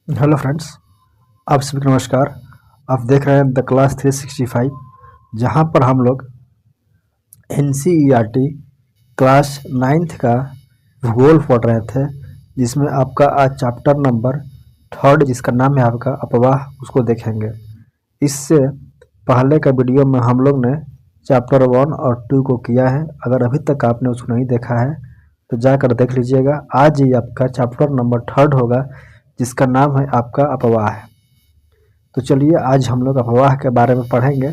Hello friends, आप सभी को नमस्कार। आप देख रहे हैं द क्लास 365, जहां पर हम लोग NCERT क्लास 9th का भूगोल पढ़ रहे थे, जिसमें आपका आज चैप्टर नंबर 3 जिसका नाम है आपका अपवाह, उसको देखेंगे। इससे पहले का वीडियो में हम लोग ने चैप्टर 1 और 2 को किया है। अगर अभी तक आपने उसको नहीं देखा है तो जाकर देख लीजिएगा। आज ही आपका चैप्टर नंबर 3 होगा, जिसका नाम है आपका अपवाह। तो चलिए आज हम लोग अपवाह के बारे में पढ़ेंगे,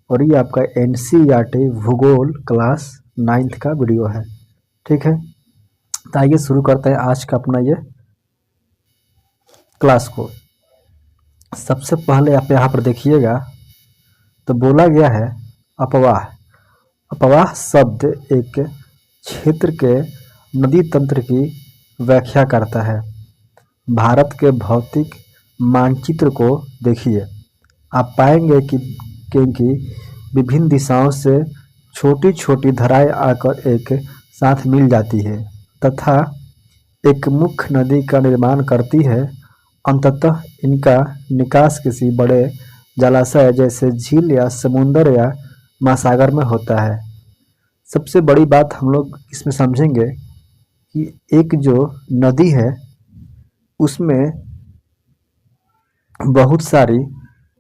और ये आपका NCERT भूगोल क्लास 9th का वीडियो है। ठीक है, तो आइए शुरू करते हैं आज का अपना ये क्लास को। सबसे पहले आप यहाँ पर देखिएगा तो बोला गया है अपवाह। अपवाह शब्द एक क्षेत्र के नदी तंत्र की व्याख्या करता है। भारत के भौतिक मानचित्र को देखिए, आप पाएंगे कि विभिन्न दिशाओं से छोटी छोटी धाराएं आकर एक साथ मिल जाती है तथा एक मुख्य नदी का निर्माण करती है। अंततः इनका निकास किसी बड़े जलाशय जैसे झील या समुद्र या महासागर में होता है। सबसे बड़ी बात हम लोग इसमें समझेंगे कि एक जो नदी है उसमें बहुत सारी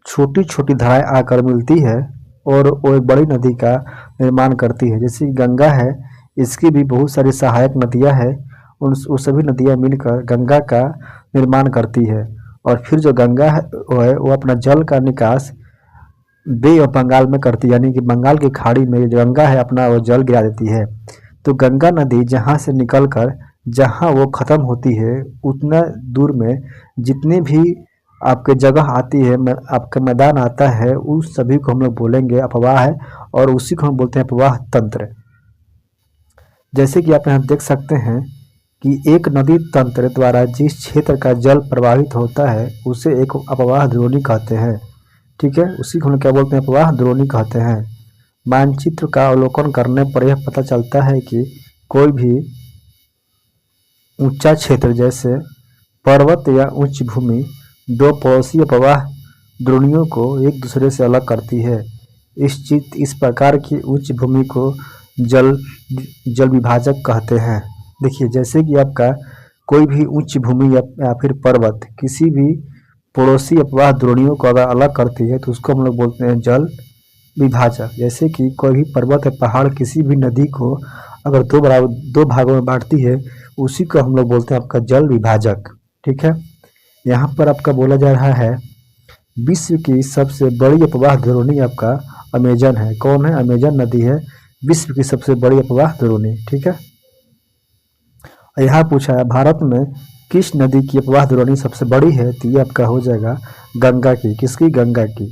छोटी छोटी धाराएं आकर मिलती है और वो एक बड़ी नदी का निर्माण करती है। जैसे गंगा है, इसकी भी बहुत सारी सहायक नदियां हैं, उन सभी नदियां मिलकर गंगा का निर्माण करती है। और फिर जो गंगा है वो अपना जल का निकास बे ऑफ बंगाल में करती है, यानी कि बंगाल की खाड़ी में जो गंगा है अपना वो जल गिरा देती है। तो गंगा नदी जहाँ से निकलकर जहाँ वो ख़त्म होती है, उतना दूर में जितने भी आपके जगह आती है, आपका मैदान आता है, उस सभी को हम लोग बोलेंगे अपवाह है, और उसी को हम बोलते हैं अपवाह तंत्र। जैसे कि आप यहाँ देख सकते हैं कि एक नदी तंत्र द्वारा जिस क्षेत्र का जल प्रवाहित होता है उसे एक अपवाह द्रोणी कहते हैं। ठीक है, उसी को हम क्या बोलते हैं, अपवाह द्रोणी कहते हैं। मानचित्र का अवलोकन करने पर यह पता चलता है कि कोई भी ऊंचा क्षेत्र जैसे पर्वत या उच्च भूमि दो पड़ोसी अपवाह द्रोणियों को एक दूसरे से अलग करती है। इस प्रकार की उच्च भूमि को जल विभाजक कहते हैं। देखिए, जैसे कि आपका कोई भी उच्च भूमि या फिर पर्वत किसी भी पड़ोसी अपवाह द्रोणियों को अगर अलग करती है तो उसको हम लोग बोलते हैं जल विभाजक। जैसे कि कोई भी पर्वत या पहाड़ किसी भी नदी को अगर दो भागों में बांटती है, उसी को हम लोग बोलते हैं आपका जल विभाजक। ठीक है, यहाँ पर आपका बोला जा रहा है विश्व की सबसे बड़ी अपवाह द्रोणी आपका अमेजन है। कौन है? अमेजन नदी है विश्व की सबसे बड़ी अपवाह द्रोणी। ठीक है, यहाँ पूछा है भारत में किस नदी की अपवाह द्रोणी सबसे बड़ी है, तो ये आपका हो जाएगा गंगा की। किसकी? गंगा की।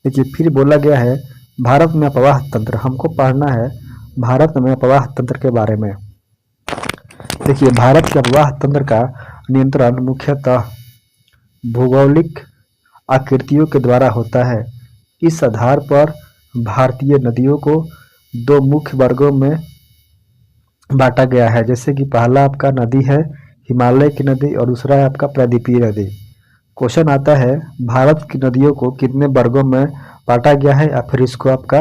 देखिए, फिर बोला गया है भारत में अपवाह तंत्र। हमको पढ़ना है भारत में अपवाह तंत्र के बारे में। देखिए, भारत के अपवाह तंत्र का नियंत्रण मुख्यतः भौगोलिक आकृतियों के द्वारा होता है। इस आधार पर भारतीय नदियों को दो मुख्य वर्गों में बांटा गया है। जैसे कि पहला आपका नदी है हिमालय की नदी और दूसरा है आपका प्रायद्वीपीय नदी। क्वेश्चन आता है भारत की नदियों को कितने वर्गों में बांटा गया है या फिर इसको आपका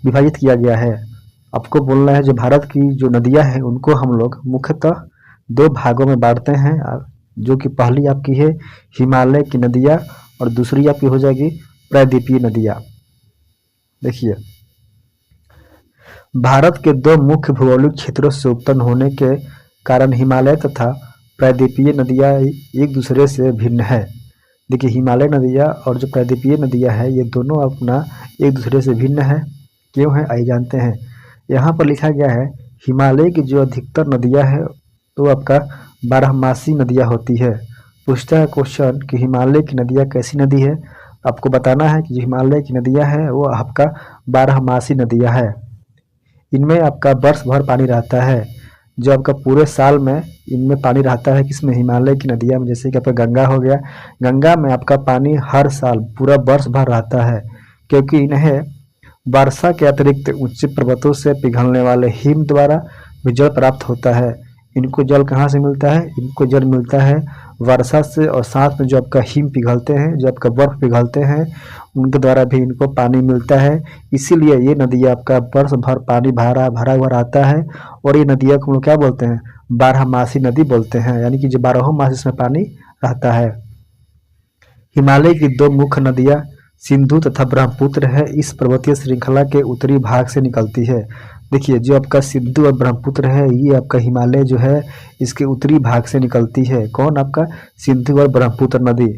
विभाजित किया गया है। आपको बोलना है जो भारत की जो नदियां हैं उनको हम लोग मुख्यतः दो भागों में बांटते हैं, जो कि पहली आपकी है हिमालय की नदियां और दूसरी आपकी हो जाएगी प्रायद्वीपीय नदियां। देखिए, भारत के दो मुख्य भौगोलिक क्षेत्रों से उत्पन्न होने के कारण हिमालय तथा प्रायद्वीपीय नदियां एक दूसरे से भिन्न है। देखिए, हिमालय नदियां और जो प्रायद्वीपीय नदियां है ये दोनों अपना एक दूसरे से भिन्न है। क्यों है आइए जानते हैं। यहाँ पर लिखा गया है हिमालय की जो अधिकतर नदियां है तो आपका बारहमासी नदियां होती है। पूछता है क्वेश्चन कि हिमालय की नदियां कैसी नदी है। आपको बताना है कि जो हिमालय की नदियां है वो आपका बारहमासी नदियां है। इनमें आपका वर्ष भर पानी रहता है, जो आपका पूरे साल में इनमें पानी रहता है। किसमें? हिमालय की नदियां में। जैसे कि आपका गंगा हो गया, गंगा में आपका पानी हर साल पूरा वर्ष भर रहता है, क्योंकि इन्हें वर्षा के अतिरिक्त उच्च पर्वतों से पिघलने वाले हिम द्वारा भी जल प्राप्त होता है। इनको जल कहाँ से मिलता है? इनको जल मिलता है वर्षा से, और साथ में जो आपका हिम पिघलते हैं, जो आपका बर्फ पिघलते हैं, उनके द्वारा भी इनको पानी मिलता है। इसीलिए ये नदी आपका वर्ष भर पानी भरा भरा हुआ रहता है। और ये नदियाँ को हम लोग क्या बोलते हैं? बारहमासी नदी बोलते हैं, यानी कि जो बारहों मास इसमें पानी रहता है। हिमालय की दो मुख्य नदियाँ सिंधु तथा ब्रह्मपुत्र है, इस पर्वतीय श्रृंखला के उत्तरी भाग से निकलती है। देखिए, जो आपका सिंधु और ब्रह्मपुत्र है, ये आपका हिमालय जो है इसके उत्तरी भाग से निकलती है। कौन? आपका सिंधु और ब्रह्मपुत्र नदी।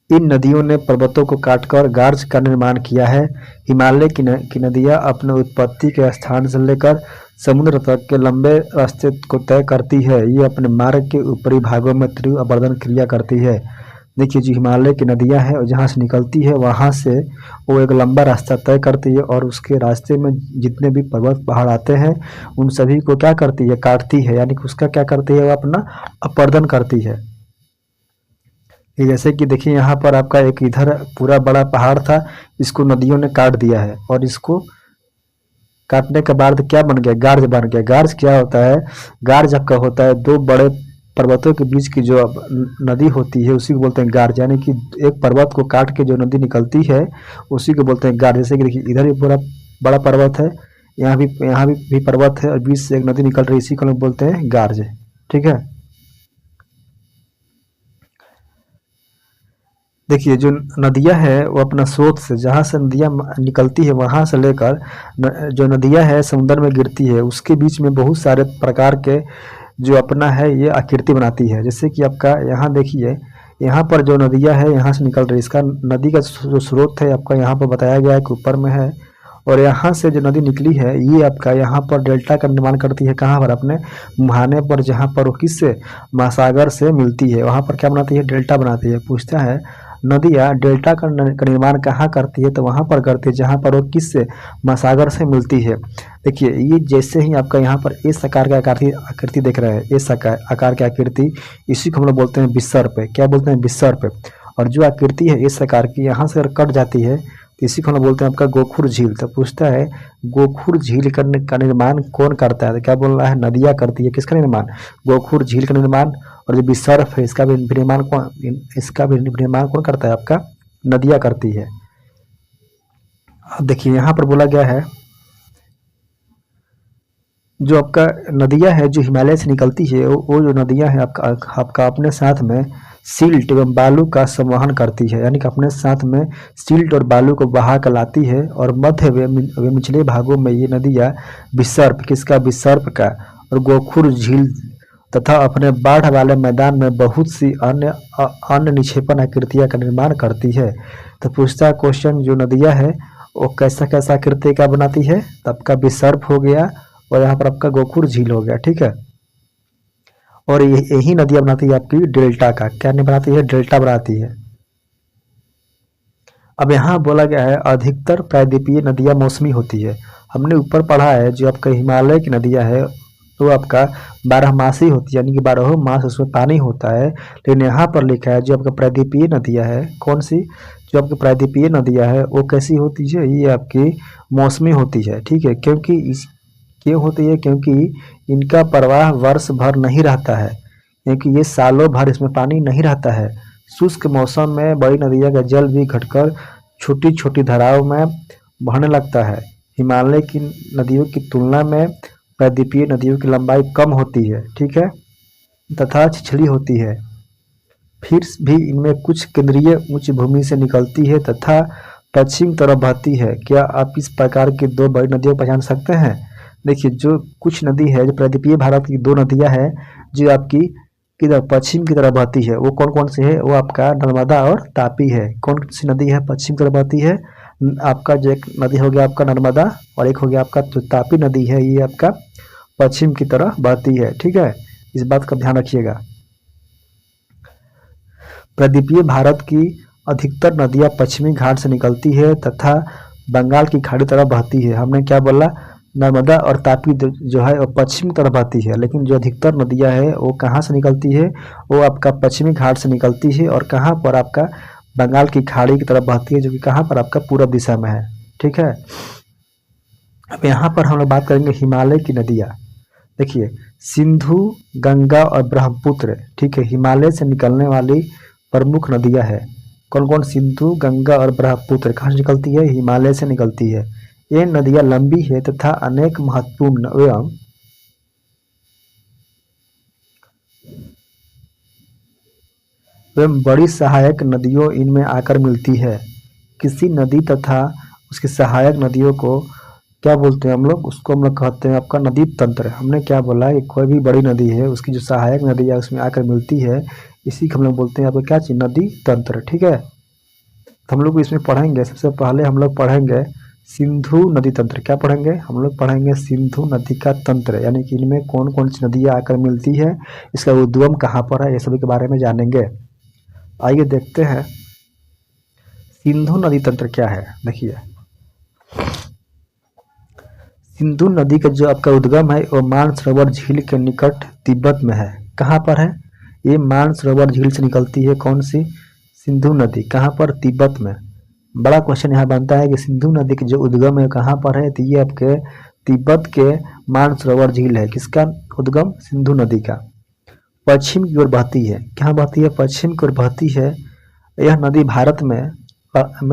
इन नदियों ने पर्वतों को काटकर गार्ज का निर्माण किया है। हिमालय की नदियाँ अपने उत्पत्ति के स्थान से लेकर समुद्र तक के लंबे रास्ते को तय करती है। ये अपने मार्ग के ऊपरी भागों में तीव्र अपरदन क्रिया करती है। देखिए, जो हिमालय की नदियाँ हैं, जहाँ से निकलती है वहाँ से वो एक लंबा रास्ता तय करती है, और उसके रास्ते में जितने भी पर्वत पहाड़ आते हैं उन सभी को क्या करती है? काटती है, यानी कि उसका क्या करती है? वो अपना अपरदन करती है। ये जैसे कि देखिए, यहाँ पर आपका एक इधर पूरा बड़ा पहाड़ था, इसको नदियों ने काट दिया है, और इसको काटने के बाद क्या बन गया? गार्ज बन गया। गार्ज क्या होता है? गार्ज आपका होता है दो बड़े पर्वतों के बीच की जो नदी होती है उसी को बोलते हैं गार्ज, यानी कि एक पर्वत को काट के जो नदी निकलती है उसी को बोलते हैं गार्ज। जैसे कि देखिए, इधर भी पूरा बड़ा पर्वत है, यहाँ भी पर्वत है, और बीच से एक नदी निकल रही है, इसी को लोग बोलते हैं गार्ज। ठीक है। देखिए, जो नदियाँ है वो अपना स्रोत से, जहाँ से नदियाँ निकलती है वहाँ से लेकर जो नदियाँ है समुद्र में गिरती है, उसके बीच में बहुत सारे प्रकार के जो अपना है ये आकृति बनाती है। जैसे कि आपका यहाँ देखिए, यहाँ पर जो नदियाँ है यहाँ से निकल रही है, इसका नदी का जो स्रोत है आपका यहाँ पर बताया गया है कि ऊपर में है, और यहाँ से जो नदी निकली है ये आपका यहाँ पर डेल्टा का निर्माण करती है। कहाँ पर? अपने मुहाने पर, जहाँ पर वो किससे? महासागर से मिलती है, वहाँ पर क्या बनाती है? डेल्टा बनाती है। पूछता है नदियाँ डेल्टा का निर्माण कहाँ करती है? तो वहाँ पर करती है जहाँ पर वो किससे? महासागर से मिलती है। देखिए, ये जैसे ही आपका यहाँ पर इस आकार का आकृति देख रहे हैं, इस आकार की आकृति, इसी को हम लोग बोलते हैं विसर्प। क्या बोलते हैं? विसर्प। और जो आकृति है इस आकार की, यहाँ से अगर कट जाती है तो इसी को हम लोग बोलते हैं आपका गोखुर झील। तो पूछता है गोखुर झील का निर्माण कौन करता है? तो क्या बोल रहा है? नदियाँ करती है। किसका निर्माण? गोखुर झील का निर्माण। और जो विसर्प है इसका भी निर्माण कौन करता है? आपका नदियाँ करती है। अब देखिए, यहाँ पर बोला गया है जो आपका नदियाँ है जो हिमालय से निकलती है, वो जो नदियाँ है आपका अपने साथ में सिल्ट एवं बालू का संवहन करती है, यानी कि अपने साथ में सिल्ट और बालू को बहा कर लाती है। और मध्य व निचले भागों में ये नदियाँ विसर्प, किसका? विसर्प का, और गोखुर झील तथा अपने बाढ़ वाले मैदान में बहुत सी अन्य निक्षेपण आकृतियाँ का निर्माण करती है। तो पूछता है क्वेश्चन, जो नदियाँ है वो कैसा कैसा आकृति का बनाती है? तो आपका विसर्प हो गया, और यहाँ पर आपका गोखुर झील हो गया। ठीक है। और यही नदियाँ बनाती है आपकी डेल्टा का। क्या नहीं बनाती है? डेल्टा बनाती है। अब यहाँ बोला गया है अधिकतर प्रायद्वीपीय नदियाँ मौसमी होती है। हमने ऊपर पढ़ा है जो आपका हिमालय की नदियाँ है तो आपका बारहमासी होती है, यानी कि बारहों मास उसमें पानी होता है। लेकिन यहाँ पर लिखा है जो आपका प्रायद्वीपीय नदियाँ है, कौन सी? जो आपकी प्रायद्वीपीय नदियाँ है वो कैसी होती है? ये आपकी मौसमी होती है। ठीक है। क्यों होती है? क्योंकि इनका प्रवाह वर्ष भर नहीं रहता है, क्योंकि ये सालों भर इसमें पानी नहीं रहता है। शुष्क मौसम में बड़ी नदियों का जल भी घटकर छोटी छोटी धाराओं में बहने लगता है। हिमालय की नदियों की तुलना में प्रायद्वीपीय नदियों की लंबाई कम होती है। ठीक है, तथा छिछली होती है। फिर भी इनमें कुछ केंद्रीय उच्च भूमि से निकलती है तथा पश्चिम तरफ बहती है। क्या आप इस प्रकार की दो बड़ी नदियों को पहचान सकते हैं? देखिए, जो कुछ नदी है, जो प्रायद्वीपीय भारत की दो नदियां हैं जो आपकी किधर पश्चिम की तरफ बहती है, वो कौन कौन सी है? वो आपका नर्मदा और तापी है। कौन सी नदी है पश्चिम की तरफ बहती है? आपका जो एक नदी हो गया आपका नर्मदा, और एक हो गया आपका जो तापी नदी है, ये आपका पश्चिम की तरफ बहती है। ठीक है, इस बात का ध्यान रखिएगा। प्रायद्वीपीय भारत की अधिकतर नदियां पश्चिमी घाट से निकलती है तथा बंगाल की खाड़ी तरफ बहती है। हमने क्या बोला? नर्मदा और तापी जो है वो पश्चिम तरफ बहती है, लेकिन जो अधिकतर नदियां है वो कहाँ से निकलती है? वो आपका पश्चिमी घाट से निकलती है, और कहाँ पर? आपका बंगाल की खाड़ी की तरफ बहती है, जो कि कहाँ पर? आपका पूरब दिशा में है। ठीक है। अब यहाँ पर हम लोग बात करेंगे हिमालय की नदियाँ। देखिए, सिंधु, गंगा और ब्रह्मपुत्र, ठीक है, हिमालय से निकलने वाली प्रमुख नदियां है। कौन कौन? सिंधु, गंगा और ब्रह्मपुत्र कहाँ से निकलती है? हिमालय से निकलती है। ये नदियां लंबी है तथा अनेक महत्वपूर्ण एवं बड़ी सहायक नदियों इनमें आकर मिलती है। किसी नदी तथा उसकी सहायक नदियों को क्या बोलते हैं हम लोग? उसको हम लोग कहते हैं आपका नदी तंत्र। हमने क्या बोला कि कोई भी बड़ी नदी है उसकी जो सहायक नदी है उसमें आकर मिलती है, इसी को हम लोग बोलते हैं आपको क्या चीज? नदी तंत्र। ठीक है, तो हम लोग इसमें पढ़ेंगे, सबसे पहले हम लोग पढ़ेंगे सिंधु नदी तंत्र। क्या पढ़ेंगे? हम लोग पढ़ेंगे सिंधु नदी का तंत्र, यानी कि इनमें कौन कौन सी नदियां आकर मिलती है, इसका उद्गम कहाँ पर है, ये सभी के बारे में जानेंगे। आइए देखते हैं सिंधु नदी तंत्र क्या है। देखिए, सिंधु नदी का जो आपका उद्गम है वो मानसरोवर झील के निकट तिब्बत में है। कहाँ पर है? ये मानसरोवर झील से निकलती है। कौन सी? सिंधु नदी। कहाँ पर? तिब्बत में। बड़ा क्वेश्चन यहाँ बनता है कि सिंधु नदी की जो उद्गम है कहाँ पर है, तो ये आपके तिब्बत के मानसरोवर झील है। किसका उद्गम? सिंधु नदी का। पश्चिम की ओर बहती है। कहाँ बहती है? पश्चिम की ओर बहती है। यह नदी भारत में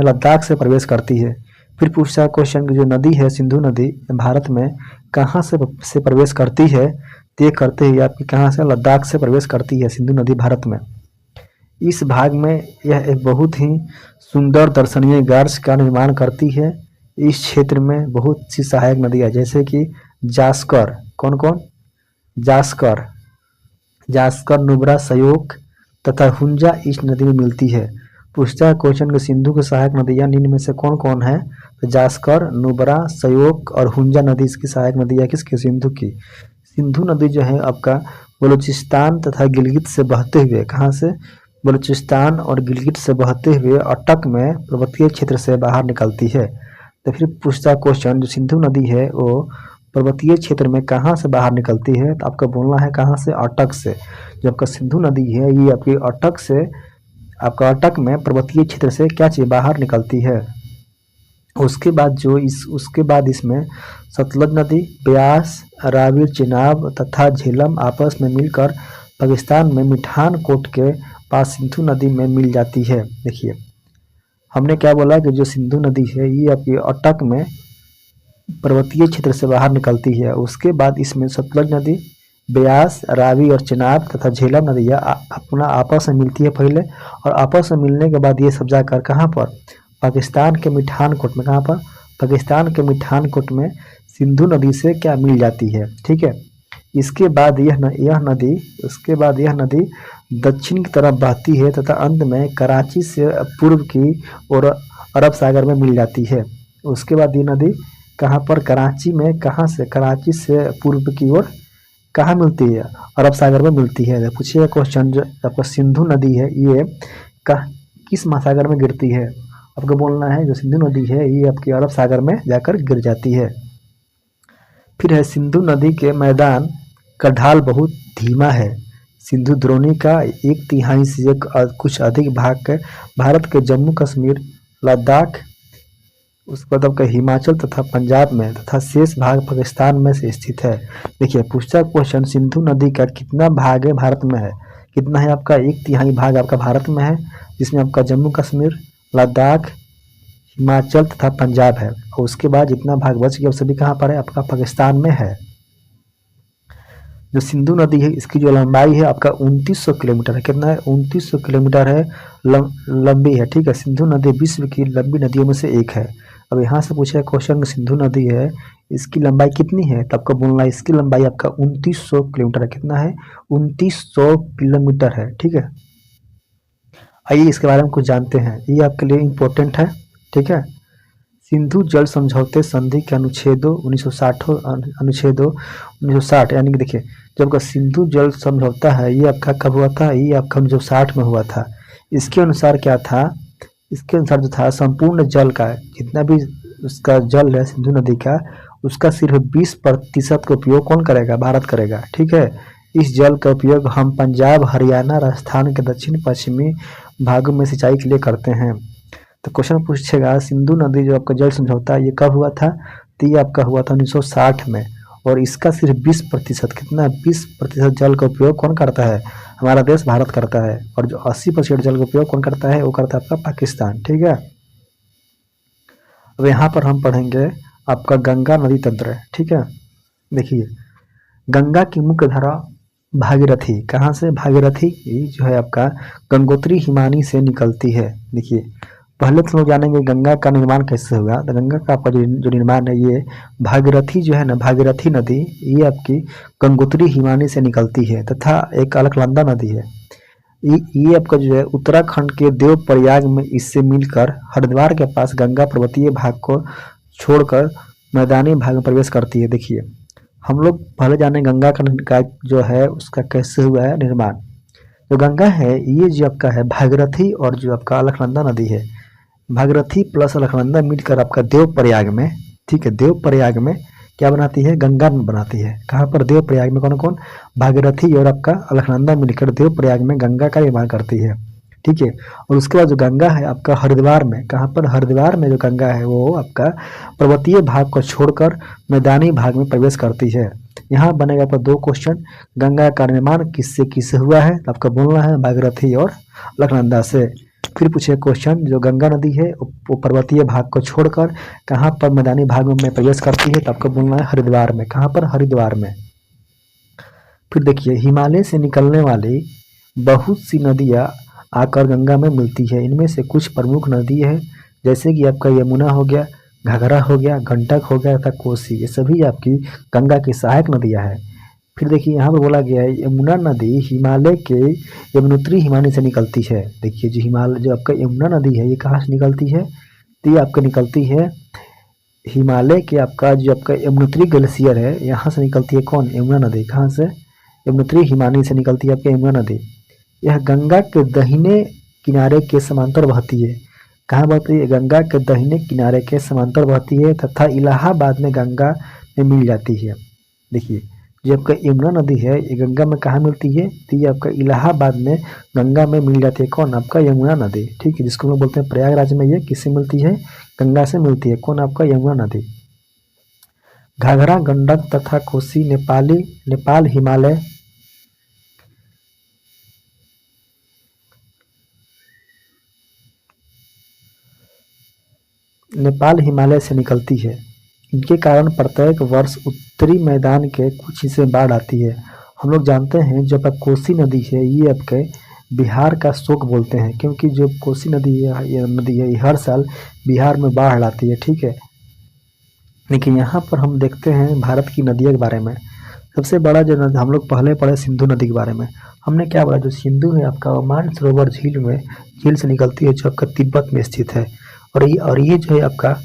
लद्दाख से प्रवेश करती है। फिर पूछता है क्वेश्चन की जो नदी है सिंधु नदी भारत में कहाँ से प्रवेश करती है, तो ये करते ही आपकी कहाँ से? लद्दाख से प्रवेश करती है सिंधु नदी भारत में। इस भाग में यह एक बहुत ही सुंदर दर्शनीय गार्स का निर्माण करती है। इस क्षेत्र में बहुत सी सहायक नदियाँ जैसे कि जास्कर, कौन कौन? जास्कर, जास्कर, नुब्रा, सयोक तथा हुंजा इस नदी में मिलती है। पूछता है क्वेश्चन कि सिंधु की सहायक नदियाँ निम्न में से कौन कौन है, तो जास्कर, नुब्रा, सयोक और हुंजा नदी इसकी सहायक नदियाँ किसकी? सिंधु की। सिंधु नदी जो है आपका बलूचिस्तान तथा गिलगित से बहते हुए, कहाँ से? बलूचिस्तान और गिलगित से बहते हुए अटक में पर्वतीय क्षेत्र से बाहर निकलती है। तो फिर पूछता क्वेश्चन जो सिंधु नदी है वो पर्वतीय क्षेत्र में कहाँ से बाहर निकलती है, तो आपका बोलना है कहाँ से? अटक से। जो आपका सिंधु नदी है ये आपकी अटक से, आपका अटक में पर्वतीय क्षेत्र से क्या चीज़? बाहर निकलती है। उसके बाद इसमें सतलज नदी, ब्यास, रावी, चिनाब तथा झेलम आपस में मिलकर पाकिस्तान में मिठान कोट के पास सिंधु नदी में मिल जाती है। देखिए, हमने क्या बोला कि जो सिंधु नदी है ये आपकी अटक में पर्वतीय क्षेत्र से बाहर निकलती है। उसके बाद इसमें सतलज नदी, ब्यास, रावी और चिनाब तथा झेलम नदियाँ अपना आपस में मिलती है पहले, और आपस में मिलने के बाद ये सब जाकर कहाँ पर? पाकिस्तान के मिठान कोट में। कहाँ पर? पाकिस्तान के मिठान कोट में सिंधु नदी से क्या? मिल जाती है। ठीक है, इसके बाद यह नदी दक्षिण की तरफ बहती है तथा अंत में कराची से पूर्व की ओर अरब सागर में मिल जाती है। उसके बाद ये नदी कहाँ पर? कराची में। कहाँ से? कराची से पूर्व की ओर कहाँ मिलती है? अरब सागर में मिलती है। पूछिए क्वेश्चन जो आपका सिंधु नदी है ये किस महासागर में गिरती है? आपको बोलना है जो सिंधु नदी है ये आपकी अरब सागर में जाकर गिर जाती है। फिर है सिंधु नदी के मैदान का ढाल बहुत धीमा है। सिंधु द्रोणी का 1/3 से कुछ अधिक भाग भारत के जम्मू कश्मीर, लद्दाख, उसके बाद आपका हिमाचल तथा पंजाब में तथा शेष भाग पाकिस्तान में से स्थित है। देखिए, पूछता क्वेश्चन सिंधु नदी का कितना भाग है भारत में है? कितना है आपका? 1/3 भाग आपका भारत में है, जिसमें आपका जम्मू कश्मीर, लद्दाख, हिमाचल तथा पंजाब है। और उसके बाद जितना भाग बच गया सभी कहाँ पर है? आपका पाकिस्तान में है। जो सिंधु नदी है इसकी जो लंबाई है आपका 2900 किलोमीटर है। कितना है? 2900 किलोमीटर है, लंबी है। ठीक है, सिंधु नदी विश्व की लंबी नदियों में से एक है। अब यहाँ से पूछा क्वेश्चन सिंधु नदी है इसकी लंबाई कितनी है, तो आपका बोलना है इसकी लंबाई आपका 2900 किलोमीटर है। कितना है? 2900 किलोमीटर है। ठीक है, आइए इसके बारे में कुछ जानते हैं, ये आपके लिए इम्पोर्टेंट है। ठीक है, सिंधु जल समझौते संधि के अनुच्छेदों 1960 यानी कि देखिए जब का सिंधु जल समझौता है ये आपका कब हुआ था? ये आपका 1960 में हुआ था। इसके अनुसार क्या था? इसके अनुसार जो था संपूर्ण जल का जितना भी उसका जल है सिंधु नदी का उसका सिर्फ 20% का उपयोग कौन करेगा? भारत करेगा। ठीक है, इस जल का उपयोग हम पंजाब, हरियाणा, राजस्थान के दक्षिण पश्चिमी भागों में सिंचाई के लिए करते हैं। तो क्वेश्चन पूछेगा सिंधु नदी जो आपका जल समझौता ये कब हुआ था? तो ये आपका हुआ था 1960 में। और इसका सिर्फ 20%, कितना 20% जल का उपयोग कौन करता है? हमारा देश भारत करता है। और जो 80% जल का उपयोग कौन करता है? वो करता है आपका पाकिस्तान। ठीक है, अब यहाँ पर हम पढ़ेंगे आपका गंगा नदी तंत्र। ठीक है, देखिए गंगा की मुख्य धारा भागीरथी, कहाँ से? भागीरथी ये जो है आपका गंगोत्री हिमानी से निकलती है। देखिए पहले तो लोग जानेंगे गंगा का निर्माण कैसे हुआ। तो गंगा का आपका जो निर्माण है ये भागीरथी जो है ना, भागीरथी नदी ये आपकी गंगोत्री हिमानी से निकलती है तथा एक अलकनंदा नदी है। ये आपका जो है उत्तराखंड के देवप्रयाग में इससे मिलकर हरिद्वार के पास गंगा पर्वतीय भाग को छोड़कर मैदानी भाग में प्रवेश करती है। देखिए हम लोग पहले जाने गंगा का जो है उसका कैसे हुआ है निर्माण। जो गंगा है ये जो आपका है भागीरथी और जो आपका अलकनंदा नदी है, भागीरथी प्लस अलकनंदा मिलकर आपका देवप्रयाग में, ठीक है, देवप्रयाग में क्या बनाती है? गंगा बनाती है। कहाँ पर? देवप्रयाग में। कौन कौन? भागीरथी और आपका अलकनंदा मिलकर देवप्रयाग में गंगा का निर्माण करती है। ठीक है, और उसके बाद जो गंगा है आपका हरिद्वार में, कहाँ पर? हरिद्वार में जो गंगा है वो आपका पर्वतीय भाग को छोड़कर मैदानी भाग में प्रवेश करती है। यहाँ बनेगा आपका 2 क्वेश्चन, गंगा का निर्माण किससे किससे हुआ है? तो आपका बोलना है भागीरथी और अलकनंदा से। फिर पूछे क्वेश्चन, जो गंगा नदी है वो पर्वतीय भाग को छोड़कर कहाँ पर मैदानी भाग में प्रवेश करती है? तो आपको बोलना है हरिद्वार में। कहाँ पर? हरिद्वार में। फिर देखिए हिमालय से निकलने वाली बहुत सी नदियाँ आकर गंगा में मिलती है। इनमें से कुछ प्रमुख नदी है जैसे कि आपका यमुना हो गया, घाघरा हो गया, गंडक हो गया तथा कोसी, ये सभी आपकी गंगा की सहायक नदियाँ हैं। फिर देखिए यहाँ पर बोला गया है यमुना नदी हिमालय के यमुनोत्री हिमानी से निकलती है। देखिए जो हिमालय जो आपका यमुना नदी है ये कहाँ से निकलती है? तो ये आपका निकलती है हिमालय के आपका जो आपका यमुनोत्री ग्लेशियर है यहाँ से निकलती है। कौन? यमुना नदी। कहाँ से? यमुनोत्री हिमानी से निकलती है आपकी यमुना नदी। यह गंगा के दाहिने किनारे के समांतर बहती है। कहाँ बहती है? गंगा के दाहिने किनारे के समांतर बहती है तथा इलाहाबाद में गंगा में मिल जाती है। देखिए जो आपका यमुना नदी है ये गंगा में कहाँ मिलती है? तो ये आपका इलाहाबाद में गंगा में मिल जाती है। कौन? आपका यमुना नदी। ठीक है, जिसको हम लोग बोलते हैं प्रयागराज में, ये किससे मिलती है? गंगा से मिलती है। कौन? आपका यमुना नदी। घाघरा, गंडक तथा कोसी नेपाल हिमालय से निकलती है। इनके कारण प्रत्येक वर्ष उत्तरी मैदान के कुछ हिस्से में बाढ़ आती है। हम लोग जानते हैं जो आपका कोसी नदी है ये आपके बिहार का शोक बोलते हैं, क्योंकि जो कोसी नदी है ये हर साल बिहार में बाढ़ लाती है। ठीक है, लेकिन यहाँ पर हम देखते हैं भारत की नदियों के बारे में। सबसे बड़ा जो हम लोग पहले पढ़े सिंधु नदी के बारे में। हमने क्या बोला? जो सिंधु है आपका मानसरोवर झील से निकलती है जो आपका तिब्बत में स्थित है। और ये जो है आपका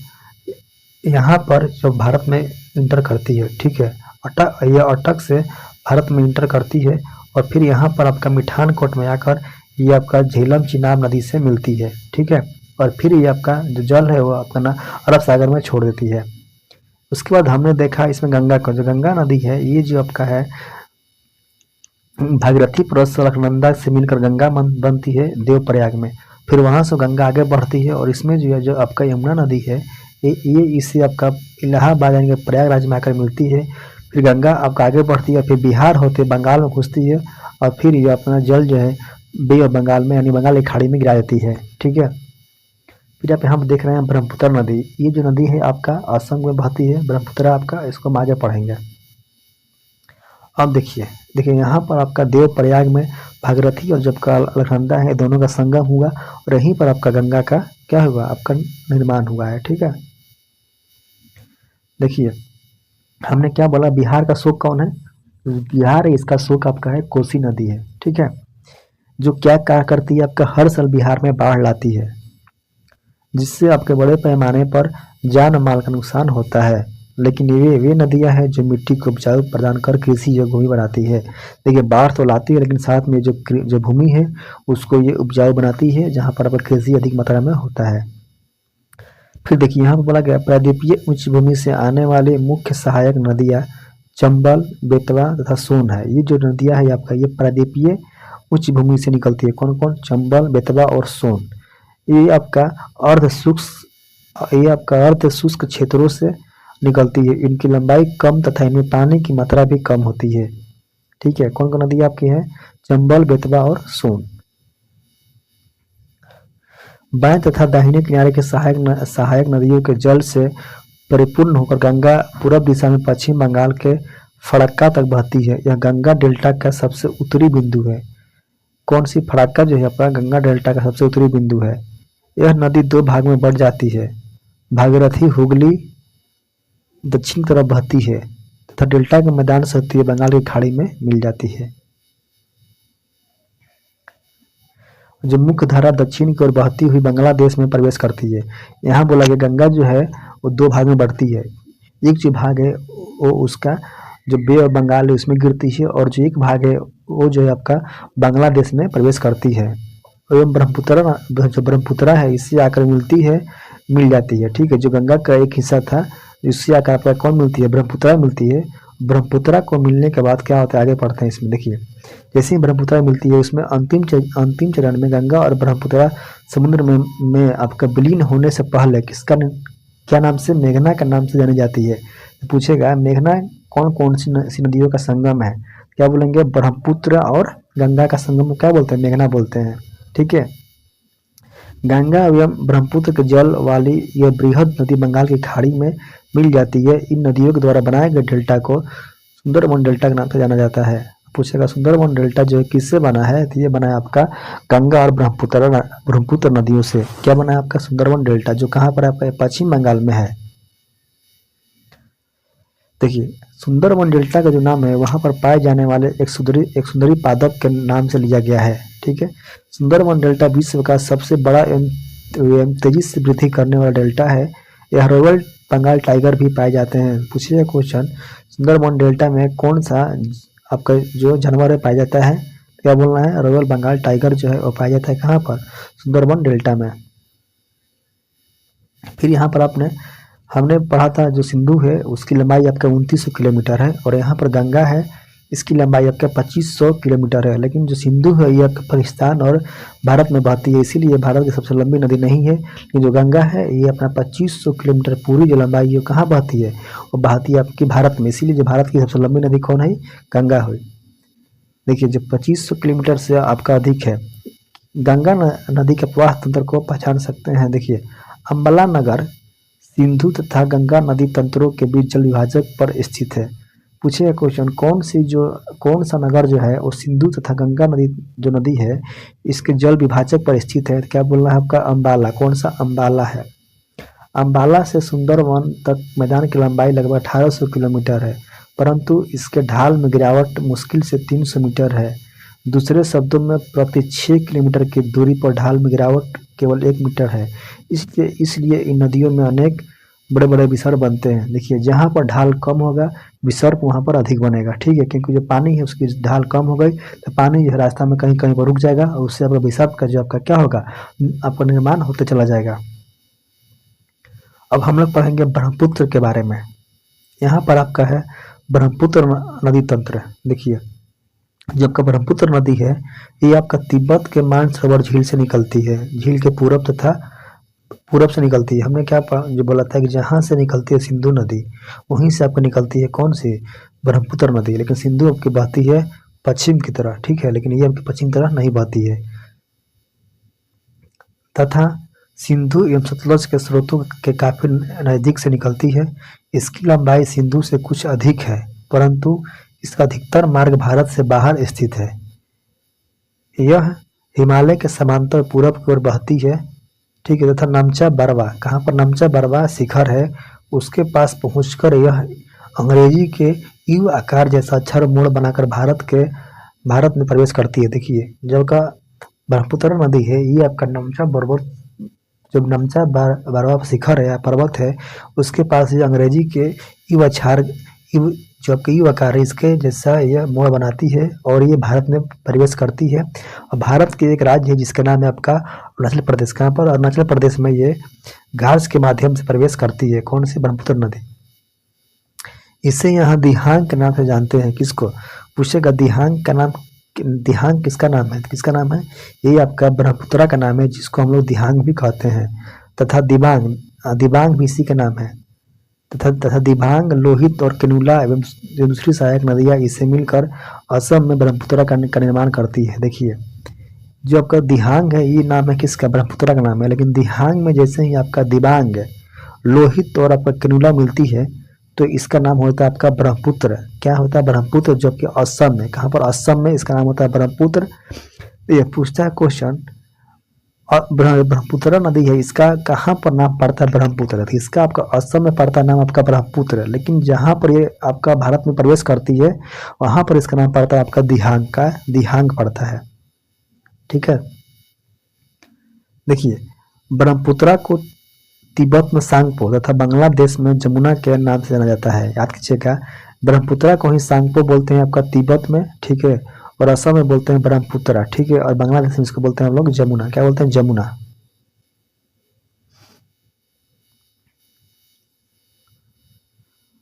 यहाँ पर जो भारत में इंटर करती है। ठीक है, अटक से भारत में इंटर करती है और फिर यहाँ पर आपका मिठानकोट में आकर ये आपका झेलम चिनाब नदी से मिलती है। ठीक है, और फिर ये आपका जो जल है वो आपका ना अरब सागर में छोड़ देती है। उसके बाद हमने देखा इसमें गंगा को, जो गंगा नदी है ये जो आपका है भागीरथी प्लस अलकनंदा से मिलकर गंगा बनती है देवप्रयाग में। फिर वहाँ से गंगा आगे बढ़ती है और इसमें जो है जो आपका यमुना नदी है ये इससे आपका इलाहाबाद यानी कि प्रयागराज में आकर मिलती है। फिर गंगा आपका आगे बढ़ती है, फिर बिहार होते बंगाल में घुसती है और फिर ये अपना जल जो है बे ऑफ बंगाल में यानी बंगाल की खाड़ी में गिरा देती है। ठीक है, फिर आप यहाँ देख रहे हैं ब्रह्मपुत्र नदी। ये जो नदी है आपका असम में बहती है ब्रह्मपुत्र आपका, इसको हम आगे पढ़ेंगे। अब देखिए यहाँ पर आपका देवप्रयाग में भागीरथी और जब का अलकनंदा है दोनों का संगम हुआ और यहीं पर आपका गंगा का क्या हुआ? आपका निर्माण हुआ है। ठीक है, देखिए हमने क्या बोला? बिहार का शोक कौन है? बिहार है, इसका शोक आपका है कोसी नदी है। ठीक है, जो क्या करती है? आपका हर साल बिहार में बाढ़ लाती है जिससे आपके बड़े पैमाने पर जान माल का नुकसान होता है। लेकिन ये वे नदियां हैं जो मिट्टी को उपजाऊ प्रदान कर कृषि योग्य भूमि बनाती है। देखिए बाढ़ तो लाती है लेकिन साथ में जो भूमि है उसको ये उपजाऊ बनाती है जहाँ पर कृषि अधिक मात्रा में होता है। फिर देखिए यहाँ पर बोला गया प्रायद्वीपीय उच्च भूमि से आने वाले मुख्य सहायक नदियाँ चंबल, बेतवा तथा सोन है। ये जो नदियाँ है आपका ये प्रायद्वीपीय उच्च भूमि से निकलती है। कौन कौन? चंबल, बेतवा और सोन। ये आपका अर्ध शुष्क क्षेत्रों से निकलती है। इनकी लंबाई कम तथा इनमें पानी की मात्रा भी कम होती है। ठीक है, कौन कौन नदी आपकी है? चंबल, बेतवा और सोन। बाएं तथा दाहिने किनारे के सहायक नदियों के जल से परिपूर्ण होकर गंगा पूरब दिशा में पश्चिम बंगाल के फरक्का तक बहती है। यह गंगा डेल्टा का सबसे उत्तरी बिंदु है। कौन सी? फरक्का जो है आपका गंगा डेल्टा का सबसे उत्तरी बिंदु है। यह नदी दो भाग में बढ़ जाती है। भागीरथी हुगली दक्षिण की तरफ बहती है तथा डेल्टा के मैदान से होती है बंगाल की खाड़ी में मिल जाती है। जो मुख्य धारा दक्षिण की ओर बहती हुई बांग्लादेश में प्रवेश करती है। यहाँ बोला कि गंगा जो है वो दो भाग में बढ़ती है। एक जो भाग है वो उसका जो बे ऑफ बंगाल है उसमें गिरती है, और जो एक भाग है वो जो है आपका बांग्लादेश में प्रवेश करती है। एवं ब्रह्मपुत्रा है इससे आकर मिल जाती है। ठीक है, जो गंगा का एक हिस्सा था इससे आकर आपका कौन मिलती है? ब्रह्मपुत्रा मिलती है। ब्रह्मपुत्रा को मिलने के बाद क्या होता है आगे पढ़ते हैं इसमें। देखिए, जैसे ही ब्रह्मपुत्रा मिलती है उसमें अंतिम चरण में गंगा और ब्रह्मपुत्रा समुद्र में आपका विलीन होने से पहले किसका क्या नाम से? मेघना का नाम से जानी जाती है। तो पूछेगा मेघना कौन कौन सी नदियों का संगम है? क्या बोलेंगे? ब्रह्मपुत्र और गंगा का संगम को क्या बोलते हैं? मेघना बोलते हैं। ठीक है, गंगा एवं ब्रह्मपुत्र के जल वाली यह बृहद नदी बंगाल की खाड़ी में मिल जाती है। इन नदियों के द्वारा बनाए गए डेल्टा को सुंदरबन डेल्टा के नाम से जाना जाता है। पूछेगा सुंदरबन डेल्टा जो है किससे बना है? तो ये बना है आपका गंगा और ब्रह्मपुत्र नदियों से। क्या बना है आपका? सुंदरबन डेल्टा, जो कहाँ पर आपका पश्चिम बंगाल में है। देखिए, सुंदरबन डेल्टा का जो नाम है वहाँ पर पाए जाने वाले एक सुंदरी पादप के नाम से लिया गया है। ठीक है, सुंदरबन डेल्टा विश्व का सबसे बड़ा एवं तेजी से वृद्धि करने वाला डेल्टा है। यह रॉयल बंगाल टाइगर भी पाए जाते हैं। पूछिए क्वेश्चन, सुंदरबन डेल्टा में कौन सा आपका जो जानवर पाया जाता है? क्या बोलना है? रॉयल बंगाल टाइगर जो है वो पाया जाता है कहाँ पर? सुंदरबन डेल्टा में। फिर यहाँ पर हमने पढ़ा था जो सिंधु है उसकी लंबाई आपका 2900 किलोमीटर है, और यहाँ पर गंगा है इसकी लंबाई आपका 2500 किलोमीटर है। लेकिन जो सिंधु है ये आपका पाकिस्तान और भारत में बहती है, इसीलिए भारत की सबसे लंबी नदी नहीं है। लेकिन जो गंगा है ये अपना 2500 किलोमीटर पूरी जो लंबाई है कहाँ बहती है? वो बहती है आपकी भारत में, इसीलिए जो भारत की सबसे लंबी नदी कौन है? गंगा है। देखिए, जो 2500 किलोमीटर से आपका अधिक है। गंगा नदी के प्रवाह तंत्र को पहचान सकते हैं। देखिए, अम्बाला नगर सिंधु तथा गंगा नदी तंत्रों के बीच जल विभाजक पर स्थित है। पूछेगा क्वेश्चन, कौन सा नगर जो है वो सिंधु तथा गंगा नदी जो नदी है इसके जल विभाजक पर स्थित है? तो क्या बोलना है आपका? अम्बाला। कौन सा? अम्बाला है। अम्बाला से सुंदरवन तक मैदान की लंबाई लगभग 1800 किलोमीटर है, परंतु इसके ढाल में गिरावट मुश्किल से 300 मीटर है। दूसरे शब्दों में प्रति 6 किलोमीटर की दूरी पर ढाल में गिरावट केवल 1 मीटर है। इसलिए इन नदियों में अनेक बड़े बड़े विसर्ग बनते हैं। देखिए, जहाँ पर ढाल कम होगा विसर्ग वहाँ पर अधिक बनेगा। ठीक है, क्योंकि जो पानी है उसकी ढाल कम हो गई तो पानी जो है रास्ता में कहीं कहीं पर रुक जाएगा, और उससे आपका विसर्ग का जो आपका क्या होगा? आपका निर्माण होते चला जाएगा। अब हम लोग पढ़ेंगे ब्रह्मपुत्र के बारे में। यहाँ पर आपका है ब्रह्मपुत्र नदी तंत्र। देखिए, जो आपका ब्रह्मपुत्र नदी है ये आपका तिब्बत के मानसरोवर झील से निकलती है। झील के पूरब से निकलती है। हमने क्या जो बोला था कि जहाँ से निकलती है सिंधु नदी वहीं से आपको निकलती है कौन सी? ब्रह्मपुत्र नदी। लेकिन सिंधु आपकी बहती है पश्चिम की तरह। ठीक है, लेकिन ये आपकी पश्चिम की तरह नहीं बहती है। तथा सिंधु एवं सतलज के स्रोतों के काफी नजदीक से निकलती है। इसकी लंबाई सिंधु से कुछ अधिक है, परंतु इसका अधिकतर मार्ग भारत से बाहर स्थित है। यह हिमालय के समांतर पूरब की ओर बहती है। ठीक है, तथा नमचा बरवा, कहाँ पर? नमचा बरवा शिखर है, उसके पास पहुंचकर यह अंग्रेजी के यू आकार जैसा छर मोड़ बनाकर भारत में प्रवेश करती है। देखिए, जो का ब्रह्मपुत्र नदी है ये आपका नमचा बरवा शिखर है या पर्वत है, उसके पास ये अंग्रेजी के जो आपका यू आकार है इसके जैसा यह मोड़ बनाती है और ये भारत में प्रवेश करती है। और भारत के एक राज्य है जिसका नाम है आपका अरुणाचल प्रदेश। कहाँ पर? अरुणाचल प्रदेश में ये घास के माध्यम से प्रवेश करती है। कौन सी? ब्रह्मपुत्र नदी। इसे यहाँ दिहांग के नाम से जानते हैं। किसको पूछेगा? दिहांग किसका नाम है? किसका नाम है? ये आपका ब्रह्मपुत्रा का नाम है, जिसको हम लोग दिहांग भी कहते हैं। तथा दिबांग भी इसी का नाम है। तथा दिबांग, लोहित और केनुला एवं जो दूसरी सहायक नदियाँ इसे मिलकर असम में ब्रह्मपुत्र का निर्माण करती है। देखिए, जो आपका दिहांग है ये नाम है किसका, ब्रह्मपुत्र का नाम है, लेकिन दिहांग में जैसे ही आपका दिबांग, लोहित और आपका केनुला मिलती है तो इसका नाम होता है आपका ब्रह्मपुत्र। क्या होता है, ब्रह्मपुत्र, जो कि असम में, कहाँ पर, असम में इसका नाम होता है ब्रह्मपुत्र। ये पूछता है क्वेश्चन, और ब्रह्मपुत्र नदी है, इसका कहाँ पर नाम पड़ता है ब्रह्मपुत्र, तो इसका आपका असम में पड़ता है नाम आपका ब्रह्मपुत्र, लेकिन जहाँ पर ये आपका भारत में प्रवेश करती है वहाँ पर इसका नाम पड़ता है आपका दिहांग का, दिहांग पड़ता है। ठीक है, देखिए, ब्रह्मपुत्र को तिब्बत में सांगपो तथा बांग्लादेश में जमुना के नाम से जाना जाता है। याद कीजिएगा, ब्रह्मपुत्र को ही सांगपो बोलते हैं आपका तिब्बत में, ठीक है, और असम में बोलते हैं ब्रह्मपुत्र, ठीक है, और बांग्लादेश में इसको बोलते हैं हम लोग जमुना। क्या बोलते हैं, जमुना।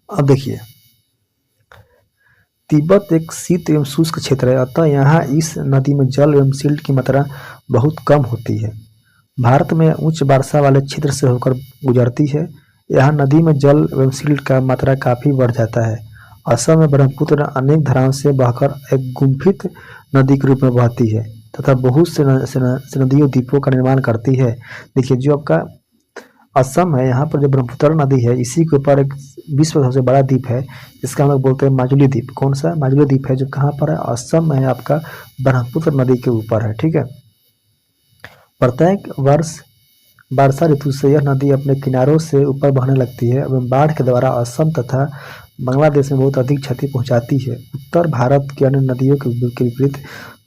अब देखिए, तिब्बत एक शीत एवं शुष्क क्षेत्र है, अतः यहाँ इस नदी में जल एवं सिल्ट की मात्रा बहुत कम होती है। भारत में उच्च वर्षा वाले क्षेत्र से होकर गुजरती है। यहाँ नदी में जल एवं सिल्ट का मात्रा काफ़ी बढ़ जाता है। असम में ब्रह्मपुत्र अनेक धाराओं से बहकर एक गुम्फित नदी के रूप में बहती है तथा बहुत से नदियों द्वीपों का निर्माण करती है। देखिए, जो आपका असम है, यहाँ पर जो ब्रह्मपुत्र नदी है इसी के ऊपर एक विश्व का सबसे बड़ा द्वीप है, जिसका हम लोग बोलते हैं माजुली द्वीप। कौन सा, माजुली द्वीप है, जो कहाँ पर है, असम में है, आपका ब्रह्मपुत्र नदी के ऊपर है। ठीक है, प्रत्येक वर्ष वर्षा ऋतु से यह नदी अपने किनारों से ऊपर बहने लगती है एवं बाढ़ के द्वारा असम तथा बांग्लादेश में बहुत अधिक क्षति पहुंचाती है। उत्तर भारत की अन्य नदियों के विपरीत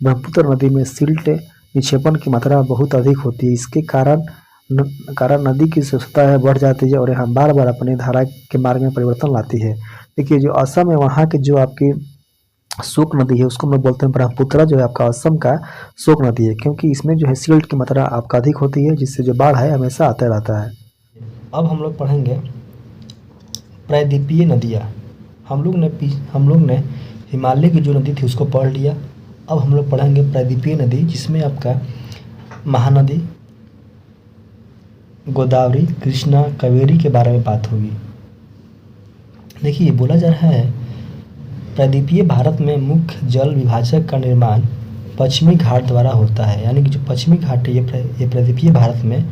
ब्रह्मपुत्र नदी में सिल्ट निक्षेपण की मात्रा बहुत अधिक होती है। इसके कारण नदी की सतह है बढ़ जाती है और यहाँ बार बार अपनी धारा के मार्ग में परिवर्तन लाती है। देखिए, जो असम है वहाँ की जो आपकी शोक नदी है उसको हम लोग बोलते हैं ब्रह्मपुत्र, जो है आपका असम का शोक नदी है, क्योंकि इसमें जो है सिल्ट की मात्रा आपका अधिक होती है, जिससे जो बाढ़ है हमेशा आता रहता है। अब हम लोग पढ़ेंगे प्रायद्वीपीय नदियाँ। हम लोग ने हिमालय की जो नदी थी उसको पढ़ लिया। अब हम लोग पढ़ेंगे प्रायद्वीपीय नदी, जिसमें आपका महानदी, गोदावरी, कृष्णा, कावेरी के बारे में बात होगी। देखिए, बोला जा रहा है प्रायद्वीपीय भारत में मुख्य जल विभाजक का निर्माण पश्चिमी घाट द्वारा होता है। यानी कि जो पश्चिमी घाट है ये प्रायद्वीपीय भारत में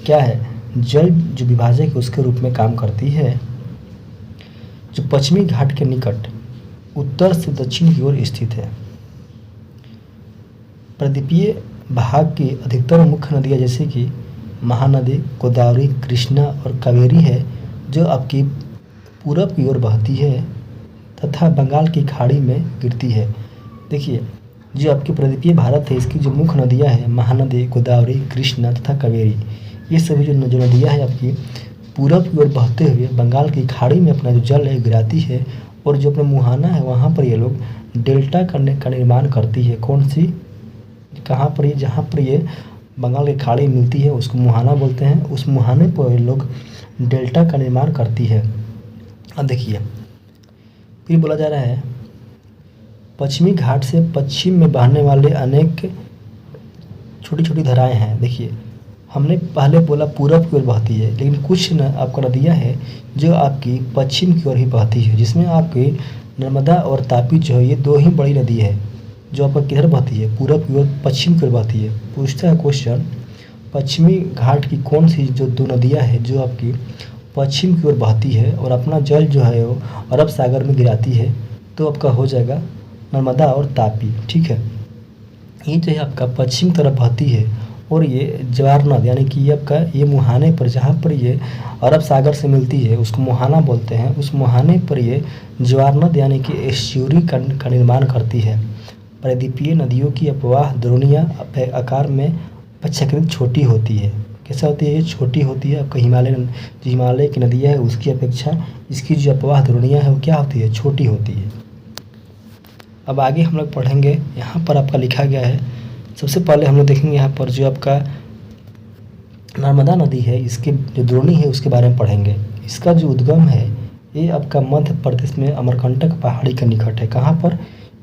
क्या है, जल जो विभाजक है उसके रूप में काम करती है, जो पश्चिमी घाट के निकट उत्तर से दक्षिण की ओर स्थित है। प्रायद्वीपीय भाग की अधिकतर मुख्य नदियाँ जैसे कि महानदी, गोदावरी, कृष्णा और कावेरी है, जो आपकी पूरब की ओर बहती है तथा बंगाल की खाड़ी में गिरती है। देखिए, जो आपकी प्रायद्वीपीय भारत है इसकी जो मुख्य नदियाँ हैं महानदी, गोदावरी, कृष्णा तथा कावेरी, ये सभी जो नदियाँ हैं आपकी पूरब की ओर बहते हुए बंगाल की खाड़ी में अपना जो जल है गिराती है, और जो अपना मुहाना है वहाँ पर ये लोग डेल्टा का निर्माण करती है। कौन सी, कहाँ पर, ये जहाँ पर ये बंगाल की खाड़ी मिलती है उसको मुहाना बोलते हैं। उस मुहाने पर ये लोग डेल्टा का निर्माण करती है। अब देखिए, फिर बोला जा रहा है पश्चिमी घाट से पश्चिम में बहने वाले अनेक छोटी छोटी धाराएं हैं। देखिए, हमने पहले बोला पूरब की ओर बहती है, लेकिन कुछ आपका नदियाँ हैं जो आपकी पश्चिम की ओर ही बहती है, जिसमें आपकी नर्मदा और तापी जो है ये दो ही बड़ी नदी है जो आपका किधर बहती है, पूरब की ओर पश्चिम की ओर बहती है। पूछता है क्वेश्चन, पश्चिमी घाट की कौन सी जो दो नदियाँ हैं जो आपकी पश्चिम की ओर बहती है और अपना जल जो है वो अरब सागर में गिराती है, तो आपका हो जाएगा नर्मदा और तापी। ठीक है, ये जो है आपका पश्चिम तरफ बहती है और ये ज्वार नद यानी कि ये आपका ये मुहाने पर जहाँ पर ये अरब सागर से मिलती है उसको मुहाना बोलते हैं। उस मुहाने पर ये ज्वार नद यानी कि एस्च्यूरी का निर्माण करती है। प्रायद्वीपीय नदियों की अपवाह द्रोणियाँ आकार में अपेक्षाकृत छोटी होती है। कैसा होती है, ये छोटी होती है। आपका हिमालय की नदियाँ है उसकी अपेक्षा इसकी जो अपवाह द्रोणियाँ है वो क्या होती है, छोटी होती है। अब आगे हम लोग पढ़ेंगे, यहाँ पर आपका लिखा गया है। सबसे पहले हम लोग देखेंगे यहाँ पर जो आपका नर्मदा नदी है इसके जो द्रोणी है उसके बारे में पढ़ेंगे। इसका जो उद्गम है ये आपका मध्य प्रदेश में अमरकंटक पहाड़ी के निकट है। कहाँ पर,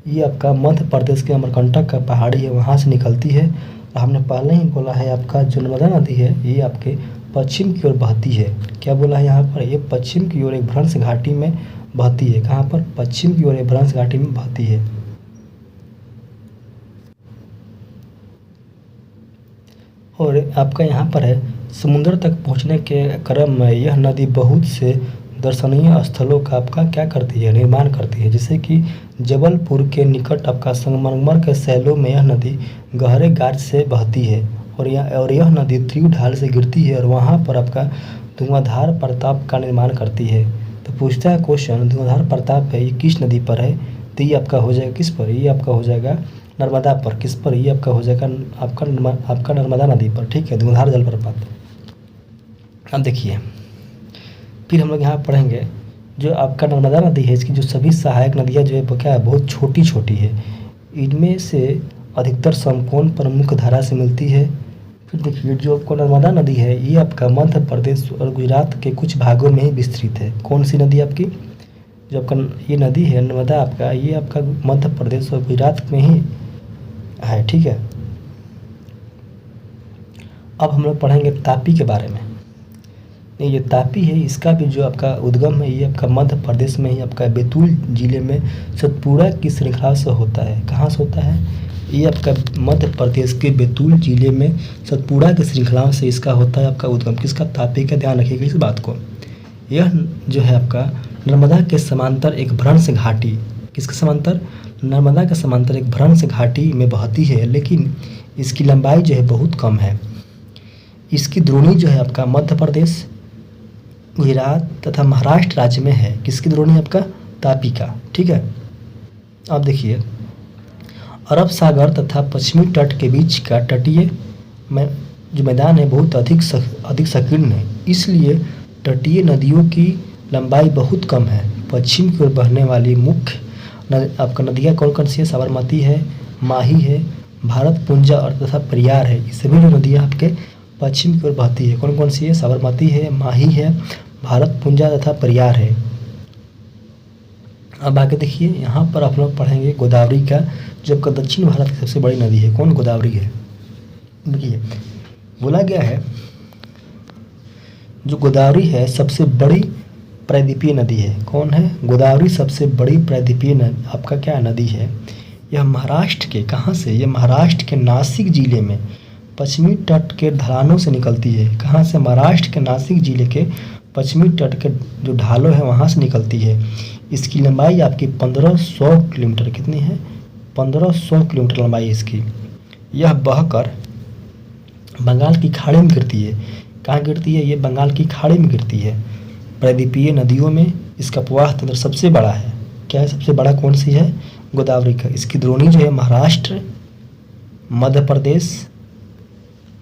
ये आपका मध्य प्रदेश के अमरकंटक का पहाड़ी है, वहाँ से निकलती है। और हमने पहले ही बोला है आपका जो नर्मदा नदी है ये आपके पश्चिम की ओर बहती है। क्या बोला है यहाँ पर? ये पश्चिम की ओर एक भ्रंश घाटी में बहती है। कहाँ पर? पश्चिम की ओर एक भ्रंश घाटी में बहती है। और आपका यहाँ पर है समुद्र तक पहुँचने के क्रम में यह नदी बहुत से दर्शनीय स्थलों का आपका क्या करती है? निर्माण करती है। जैसे कि जबलपुर के निकट आपका संगमरमर के शैलों में यह नदी गहरे गाज से बहती है और यह नदी तीव्र ढाल से गिरती है और वहाँ पर आपका धुआंधार प्रताप का निर्माण करती है। तो पूछता है क्वेश्चन, धुआंधार प्रताप है ये किस नदी पर है? तो ये आपका हो जाएगा किस पर? ये आपका हो जाएगा नर्मदा पर। किस पर? ये आपका हो जाएगा आपका नर्मदा नदी पर। ठीक है, धुआंधार जलप्रपात। अब देखिए फिर हम लोग यहाँ पढ़ेंगे जो आपका नर्मदा नदी है, इसकी जो सभी सहायक नदियाँ जो है वो क्या है? बहुत छोटी छोटी है। इनमें से अधिकतर समकोण प्रमुख धारा से मिलती है। फिर देखिए जो आपको नर्मदा नदी है ये आपका मध्य प्रदेश और गुजरात के कुछ भागों में ही विस्तृत है। कौन सी नदी आपकी? जो आपका ये नदी है नर्मदा आपका, ये आपका मध्य प्रदेश और गुजरात में ही है। ठीक है, अब हम लोग पढ़ेंगे तापी के बारे में। ये तापी है, इसका भी जो आपका उद्गम है ये आपका मध्य प्रदेश में ही आपका बैतूल जिले में सतपुड़ा की श्रृंखला से होता है। कहाँ से होता है? ये आपका मध्य प्रदेश के बैतूल जिले में सतपुड़ा की श्रृंखलाओं से इसका होता है आपका उद्गम। किसका? तापी का। ध्यान रखिएगा इस बात को। यह जो है आपका नर्मदा के समांतर एक भ्रंश घाटी, किसके समांतर? नर्मदा के समांतर एक भ्रंश घाटी में बहती है, लेकिन इसकी लंबाई जो है बहुत कम है। इसकी द्रोणी जो है आपका मध्य प्रदेश, गुजरात तथा महाराष्ट्र राज्य में है। किसकी द्रोणी? आपका तापी का। ठीक है, अब देखिए अरब सागर तथा पश्चिमी तट के बीच का तटीय जो मैदान है बहुत अधिक संकीर्ण है, इसलिए तटीय नदियों की लंबाई बहुत कम है। पश्चिम की ओर बहने वाली मुख्य आपका नदियाँ कौन कौन सी है? साबरमती है, माही है, भारतपुंजा और तथा पेरियार है। ये सभी जो नदियाँ आपके पश्चिम की ओर बहती है कौन कौन सी है? साबरमती है, माही है, भारतपुंजा तथा पेरियार है। अब आगे देखिए यहाँ पर आप लोग पढ़ेंगे गोदावरी का, जो आपका दक्षिण भारत की सबसे बड़ी नदी है। कौन? गोदावरी है। देखिए बोला गया है जो गोदावरी है सबसे बड़ी प्रायद्वीपीय नदी है। कौन है? गोदावरी सबसे बड़ी प्रायद्वीपीय आपका क्या नदी है? यह महाराष्ट्र के कहाँ से? यह महाराष्ट्र के नासिक जिले में पश्चिमी तट के ढलानों से निकलती है। कहाँ से? महाराष्ट्र के नासिक जिले के पश्चिमी तट के जो ढालों है वहाँ से निकलती है। इसकी लंबाई आपकी 1500 किलोमीटर। कितनी है? 1500 किलोमीटर लंबाई है इसकी। यह बहकर बंगाल की खाड़ी में गिरती है। कहाँ गिरती है? ये बंगाल की खाड़ी में गिरती है। प्रायद्वीपीय नदियों में इसका प्रवाह तंत्र सबसे बड़ा है। क्या है सबसे बड़ा? कौन सी है? गोदावरी का। इसकी द्रोणी जो है महाराष्ट्र, मध्य प्रदेश,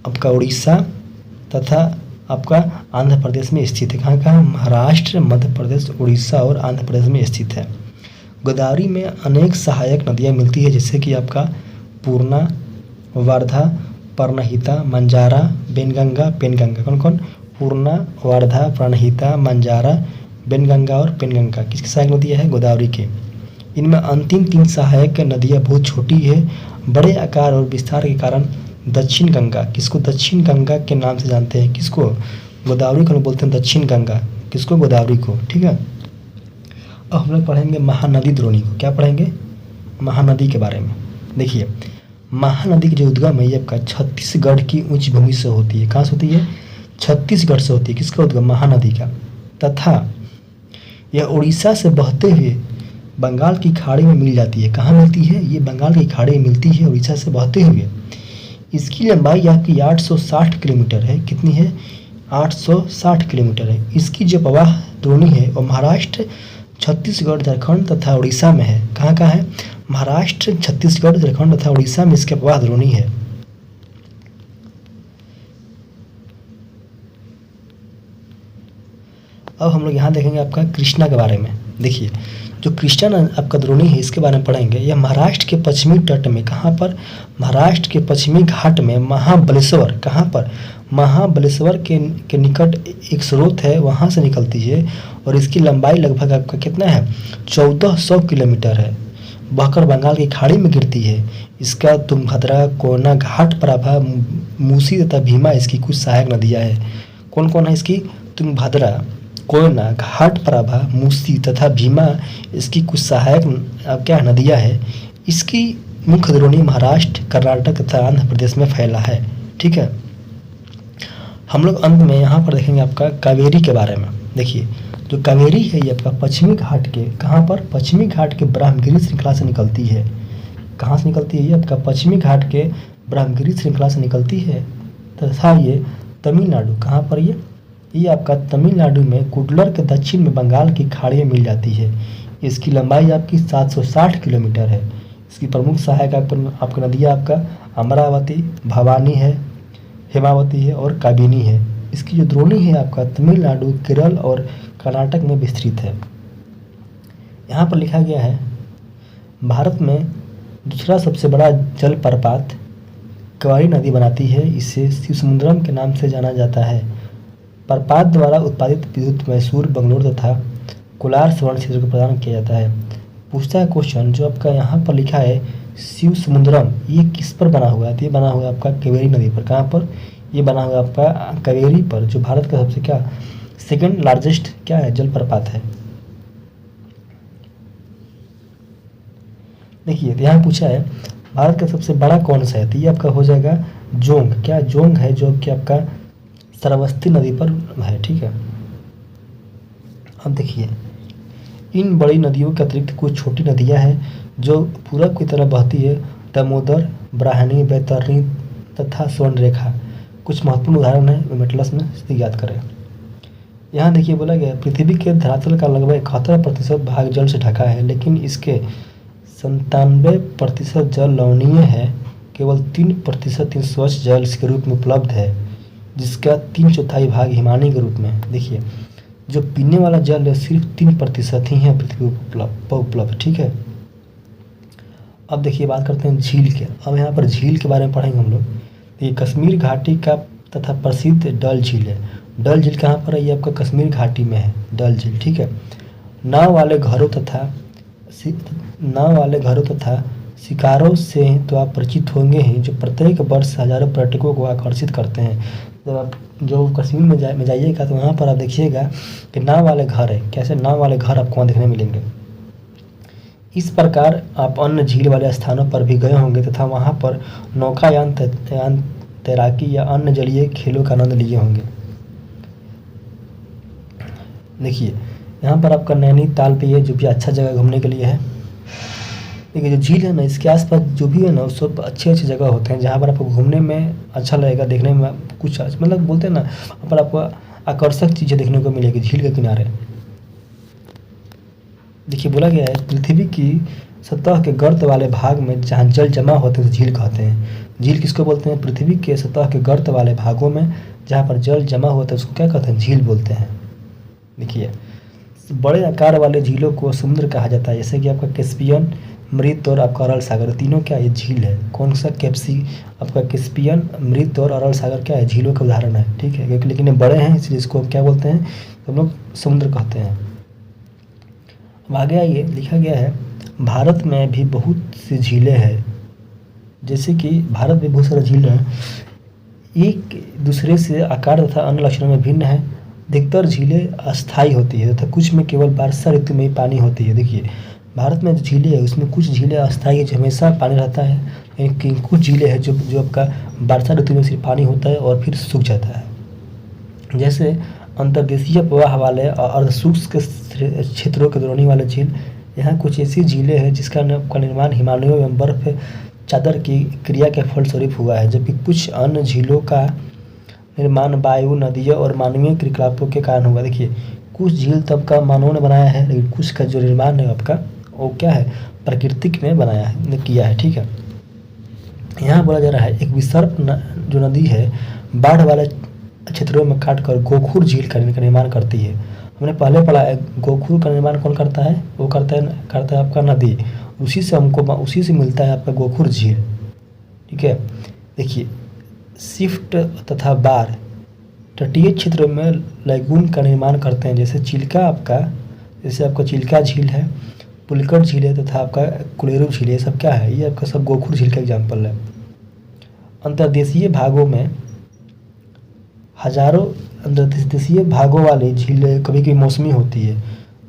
आपका उड़ीसा तथा आपका आंध्र प्रदेश में स्थित है। कहाँ कहाँ? महाराष्ट्र, मध्य प्रदेश, उड़ीसा और आंध्र प्रदेश में स्थित है। गोदावरी में अनेक सहायक नदियाँ मिलती है, जैसे कि आपका पूर्णा, वर्धा, प्रणहिता, मंजारा, बेनगंगा, पेनगंगा। कौन कौन? पूर्णा, वर्धा, प्रणहिता, मंजारा, बेनगंगा और पेनगंगा। किसकी सहायक नदियाँ है? गोदावरी के। इनमें अंतिम 3 सहायक नदियाँ बहुत छोटी है। बड़े आकार और विस्तार के कारण दक्षिण गंगा, किसको दक्षिण गंगा के नाम से जानते हैं? किसको? गोदावरी को बोलते हैं दक्षिण गंगा। किसको? गोदावरी को। ठीक है, अब हम लोग पढ़ेंगे महानदी द्रोणी को। क्या पढ़ेंगे? महानदी के बारे में। देखिए महानदी की जो उद्गम है ये आपका छत्तीसगढ़ की उच्च भूमि से होती है। कहाँ से होती है? छत्तीसगढ़ से होती है। किसका उद्गम? महानदी का। तथा यह उड़ीसा से बहते हुए बंगाल की खाड़ी में मिल जाती है। कहाँ मिलती है? ये बंगाल की खाड़ी में मिलती है उड़ीसा से बहते हुए। इसकी लंबाई आपकी 860 किलोमीटर है। कितनी है? 860 किलोमीटर है। इसकी जो प्रवाह द्रोणी है वो महाराष्ट्र, छत्तीसगढ़, झारखंड तथा उड़ीसा में है। कहाँ कहाँ है? महाराष्ट्र, छत्तीसगढ़, झारखंड तथा उड़ीसा में इसके प्रवाह द्रोणी है। अब हम लोग यहाँ देखेंगे आपका कृष्णा के बारे में। देखिए जो कृष्णा आपका द्रोणी है इसके बारे में पढ़ेंगे। यह महाराष्ट्र के पश्चिमी तट में, कहाँ पर? महाराष्ट्र के पश्चिमी घाट में महाबलेश्वर, कहाँ पर? महाबलेश्वर के निकट एक स्रोत है वहाँ से निकलती है और इसकी लंबाई लगभग आपका कितना है? 1400 किलोमीटर है। बहकर बंगाल की खाड़ी में गिरती है। इसका तुंगभद्रा, कोयना घाट, प्रभा, मूसी तथा भीमा इसकी कुछ सहायक नदियाँ है। कौन कौन है इसकी? तुंगभद्रा, कोयना, घाटप्रभा, मूसी तथा भीमा इसकी कुछ सहायक क्या नदियाँ है। इसकी मुख्य द्रोणी महाराष्ट्र, कर्नाटक तथा आंध्र प्रदेश में फैला है। ठीक है, हम लोग अंत में यहाँ पर देखेंगे आपका कावेरी के बारे में। देखिए, जो कावेरी है ये आपका पश्चिमी घाट के, कहाँ पर? पश्चिमी घाट के ब्रह्मगिरी श्रृंखला से निकलती है। कहाँ से निकलती है? ये आपका पश्चिमी घाट के ब्रह्मगिरी श्रृंखला से निकलती है तथा ये तमिलनाडु, कहाँ पर ये आपका तमिलनाडु में कुडलर के दक्षिण में बंगाल की खाड़ी में मिल जाती है। इसकी लंबाई आपकी 760 किलोमीटर है। इसकी प्रमुख सहायक आपका नदियाँ आपका अमरावती, भवानी है, हेमावती है और काबिनी है। इसकी जो द्रोणी है आपका तमिलनाडु, केरल और कर्नाटक में विस्तृत है। यहाँ पर लिखा गया है, भारत में दूसरा सबसे बड़ा जल प्रपात कावेरी नदी बनाती है। इसे शिवसमुद्रम के नाम से जाना जाता है। प्रपात द्वारा उत्पादित विद्युत मैसूर, बंगलोर तथा कोलार स्वर्ण क्षेत्र को प्रदान किया जाता है। पूछता है क्वेश्चन, जो आपका यहाँ पर लिखा है शिव समुद्रम, ये किस पर बना हुआ है? तो ये बना हुआ है आपका कावेरी नदी पर। कहाँ पर? ये बना हुआ है आपका कावेरी पर, जो भारत का सबसे क्या सेकंड लार्जेस्ट क्या है जलप्रपात है। देखिए, यहाँ पूछा है भारत का सबसे बड़ा कौन सा है? तो ये आपका हो जाएगा जोंग। क्या जोंग है, जो कि आपका श्रावस्ती नदी पर है। ठीक है, अब देखिए, इन बड़ी नदियों के अतिरिक्त कुछ छोटी नदियां हैं जो पूरब की तरफ बहती है। दामोदर, ब्राह्मणी, बैतरणी तथा स्वर्णरेखा कुछ महत्वपूर्ण उदाहरण है। मेटलस में याद करें। यहाँ देखिए बोला गया, पृथ्वी के धरातल का लगभग 71% भाग जल से ढका है, लेकिन इसके 97% जल लवणीय है। केवल 3% स्वच्छ जल के रूप में उपलब्ध है, जिसका 3/4 भाग हिमानी के रूप में। देखिए, जो पीने वाला जल है सिर्फ 3% ही है पृथ्वी पर उपलब्ध। ठीक है, अब देखिए बात करते हैं झील के। अब यहाँ पर झील के बारे में पढ़ेंगे हम लोग। ये कश्मीर घाटी का तथा प्रसिद्ध डल झील है। डल झील कहाँ पर है? ये आपका कश्मीर घाटी में है डल झील। ठीक है, नाव वाले घरों तथा शिकारों से तो आप परिचित होंगे ही, जो प्रत्येक वर्ष हजारों पर्यटकों को आकर्षित करते हैं। जब आप जो कश्मीर में जाइएगा तो वहाँ पर आप देखिएगा कि नाव वाले घर है। कैसे नाव वाले घर आपको वहाँ देखने मिलेंगे। इस प्रकार आप अन्य झील वाले स्थानों पर भी गए होंगे तथा वहाँ पर नौकायान, तैराकी या अन्य जलीय खेलों का आनंद लिए होंगे। देखिए, यहाँ पर आपका नैनीताल भी है, जो भी अच्छा जगह घूमने के लिए है। देखिए, जो झील है ना, इसके आसपास जो भी है ना, वो सब अच्छे जगह होते हैं जहाँ पर आपको घूमने में अच्छा लगेगा, देखने में कुछ मतलब बोलते हैं ना, वहाँ पर आपको आकर्षक चीज़ें देखने को मिलेगी झील के किनारे। देखिए, बोला गया है पृथ्वी की सतह के गर्त वाले भाग में जहाँ जल जमा होते हैं तो झील कहते हैं। झील किसको बोलते हैं? पृथ्वी के सतह के गर्त वाले भागों में जहाँ पर जल जमा होता है उसको क्या कहते हैं? झील बोलते हैं। देखिए, बड़े आकार वाले झीलों को समुद्र कहा जाता है, जैसे कि आपका कैस्पियन, मृत और आपका अरल सागर, तीनों क्या ये झील है। कौन सा? आपका कैस्पियन, मृत और अरल सागर क्या है? झीलों का उदाहरण है। ठीक है, क्योंकि लेकिन ये बड़े हैं इसलिए इसको क्या बोलते हैं? हम लोग समुद्र कहते हैं। अब आगे आइए, लिखा गया है भारत में भी बहुत सी झीलें हैं। जैसे कि भारत में बहुत सारे झील हैं, एक दूसरे से आकार तथा अन्य लक्षणों में भिन्न है। अधिकतर झीलें अस्थायी होती है तथा कुछ में केवल वर्षा ऋतु में ही पानी होती है। देखिए, भारत में जो झीलें है उसमें कुछ झीलें अस्थायी है, जो हमेशा पानी रहता है, लेकिन कुछ झीलें हैं जो आपका वर्षा ऋतु में सिर्फ पानी होता है और फिर सूख जाता है। जैसे अंतर्देशीय प्रवाह वाले और अर्धशुष्क क्षेत्रों के द्रोणी वाले झील। यहाँ कुछ ऐसी झीलें हैं जिसका निर्माण हिमालयों एवं बर्फ चादर की क्रिया के फलस्वरूप हुआ है, जबकि कुछ अन्य झीलों का निर्माण वायु, नदियों और मानवीय क्रियाकलापों के कारण हुआ। देखिए, कुछ झील तब का मानवों ने बनाया है, लेकिन कुछ का जो निर्माण है आपका वो क्या है? प्रकृतिक ने बनाया है, किया है। ठीक है, यहाँ बोला जा रहा है एक विसर्प जो नदी है बाढ़ वाले क्षेत्रों में काटकर गोखुर झील का निर्माण करती है। हमने पहले पढ़ा है गोखुर का निर्माण कौन करता है? वो करता है आपका नदी, उसी से मिलता है आपका गोखुर झील। ठीक है, देखिए, शिफ्ट तथा बार तटीय क्षेत्रों में लैगून का निर्माण करते हैं, जैसे आपका चिल्का झील है, पुलकट झील है तथा आपका कुलेरू झील है। सब क्या है? ये आपका सब गोखुर झील का एग्जाम्पल है। अंतर्देशीय भागों में हजारों अंतर्देशीय भागों वाली झीलें कभी कभी मौसमी होती है।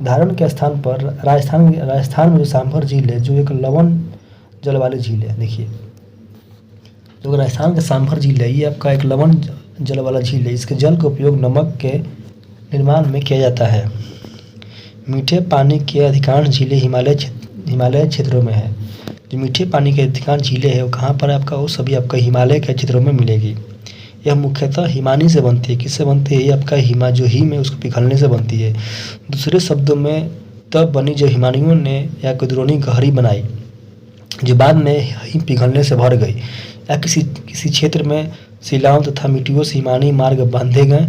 उदाहरण के स्थान पर राजस्थान में जो सांभर झील है, जो एक लवण जल वाली झील है। देखिए, जो राजस्थान का सांभर झील है, ये आपका एक लवण जल वाला झील है। इसके जल का उपयोग नमक के निर्माण में किया जाता है। मीठे पानी के अधिकांश झीलें हिमालय क्षेत्रों में है। जो मीठे पानी के अधिकांश झीलें हैं वो कहाँ पर है आपका, वो सभी आपका हिमालय के क्षेत्रों में मिलेगी। यह मुख्यतः हिमानी से बनती है। किससे बनती है? ये आपका हिम है उसको पिघलने से बनती है। दूसरे शब्दों में तब बनी जो हिमानियों ने या कुदरोनी गहरी बनाई, जो बाद में हिम पिघलने से भर गई, या किसी क्षेत्र में शिलाओं तथा मिट्टियों से हिमानी मार्ग बांधे गए।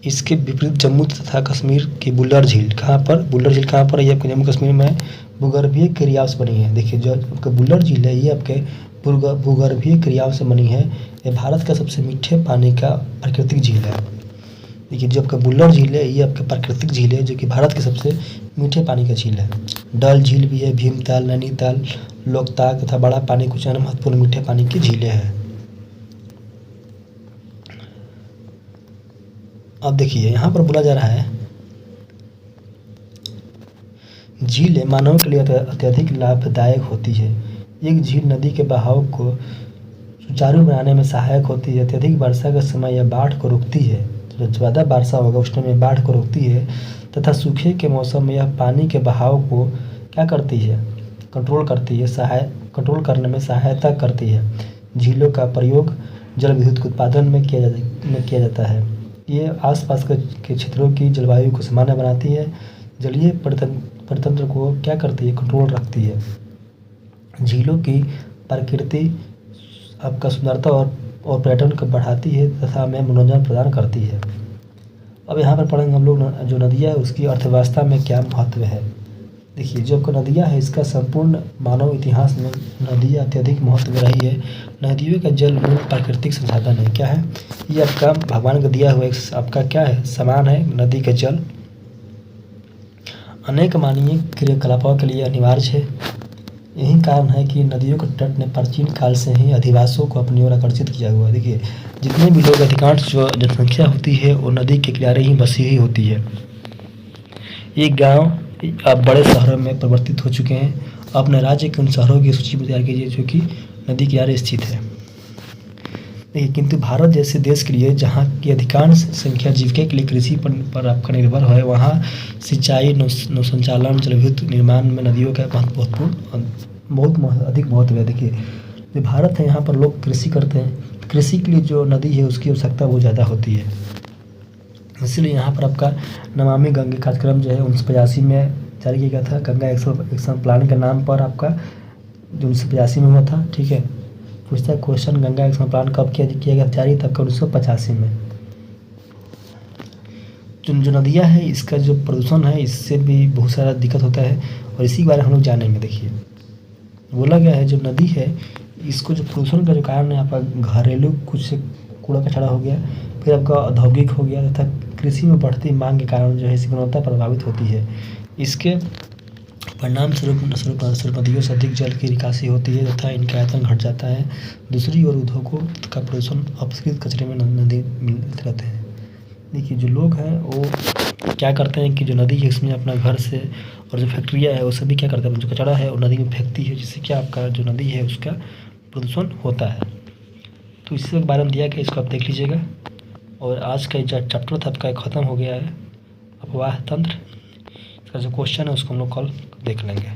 इसके विपरीत जम्मू तथा कश्मीर की बुल्लर झील कहाँ पर, बुल्लर झील कहाँ पर है? ये आपके जम्मू कश्मीर में भूगर्भीय क्रियाओं से बनी है। देखिए, जो आपका बुल्लर झील है, ये आपके भूगर्भीय क्रियाओं से बनी है। ये भारत का सबसे मीठे पानी का प्राकृतिक झील है। देखिए, जो आपका बुल्लर झील है, ये आपका प्राकृतिक झील है, जो कि भारत के सबसे मीठे पानी का झील है। डल झील भी है, भीमताल, नैनीताल, लोकताक तथा बड़ा पानी कुछ अन्य महत्वपूर्ण मीठे पानी की झीलें हैं। अब देखिए, यहाँ पर बोला जा रहा है, झीलें मानव के लिए अत्यधिक लाभदायक होती है। एक झील नदी के बहाव को सुचारू बनाने में सहायक होती है। अत्यधिक वर्षा के समय यह बाढ़ को रोकती है। जब ज़्यादा वर्षा होगा उस टाइम में बाढ़ को रोकती है, तथा सूखे के मौसम में यह पानी के बहाव को क्या करती है, कंट्रोल करने में सहायता करती है। झीलों का प्रयोग जल विद्युत के उत्पादन में किया जाता है। ये आसपास के क्षेत्रों की जलवायु को सामान्य बनाती है। जलीय परितंत्र को क्या करती है, कंट्रोल रखती है। झीलों की प्रकृति आपका सुंदरता और पर्यटन को बढ़ाती है तथा हमें मनोरंजन प्रदान करती है। अब यहाँ पर पढ़ेंगे हम लोग जो नदियाँ है उसकी अर्थव्यवस्था में क्या महत्व है। देखिए, जो आपका नदियाँ है, इसका संपूर्ण मानव इतिहास में नदियाँ अत्यधिक महत्व रही है। नदियों का जल मूल प्राकृतिक संसाधन है। क्या है? ये आपका भगवान का दिया हुआ एक आपका क्या है, सामान है। नदी का जल अनेक मानवीय क्रियाकलापों के लिए अनिवार्य है। यही कारण है कि नदियों के तट ने प्राचीन काल से ही अधिवासियों को अपनी ओर आकर्षित किया हुआ है। देखिए, जितने भी लोग, अधिकांश जो जनसंख्या होती है वो नदी के किनारे ही बसी हुई होती है। ये गांव अब बड़े शहरों में परिवर्तित हो चुके हैं। अपने राज्य के उन शहरों की सूची में तैयार कीजिए जो कि नदी किनारे स्थित है। देखिए, किंतु भारत जैसे देश के लिए, जहाँ की अधिकांश संख्या जीविका के लिए कृषि पर आपका निर्भर है, वहाँ सिंचाई, नौसंचालन, जलविद्युत निर्माण में नदियों का बहुत अधिक महत्व है। देखिए, जो भारत है, यहाँ पर लोग कृषि करते हैं। कृषि के लिए जो नदी है उसकी आवश्यकता बहुत ज़्यादा होती है। इसलिए यहाँ पर आपका नमामि गंगे कार्यक्रम जो है 1985 में जारी किया गया था। गंगा एक्शन प्लान के नाम पर आपका जो 1985 में हुआ था। ठीक है, पूछता है क्वेश्चन, गंगा एक्शन प्लान कब किया गया जारी? तब 1985 में। जो नदियाँ है, इसका जो प्रदूषण है, इससे भी बहुत सारा दिक्कत होता है और इसी के बारे में हम लोग जानेंगे। देखिए, बोला गया है जो नदी है, इसको जो प्रदूषण का जो कारण है, आपका घरेलू कुछ कूड़ा कचरा हो गया, फिर आपका औद्योगिक हो गया, तथा कृषि में बढ़ती मांग के कारण जो है इसकी गुणवत्ता प्रभावित होती है। इसके परिणाम स्वरूप नदियों से अधिक जल की निकासी होती है तथा इनका आयतन घट जाता है। दूसरी ओर उद्योगों का प्रदूषण अपस्कृत कचरे में नदी मिलते रहते हैं। देखिए, जो लोग हैं वो क्या करते हैं कि जो नदी है उसमें अपना घर से और जो फैक्ट्रियाँ है वो सभी क्या करते हैं, जो कचरा है वो नदी में फेंकती है, जिससे क्या आपका जो नदी है उसका प्रदूषण होता है। तो इसी के बारे में दिया गया, इसको आप देख लीजिएगा। और आज का जो चैप्टर था आपका ख़त्म हो गया है, अपवाह तंत्र। इसका जो क्वेश्चन है उसको हम लोग कल देख लेंगे।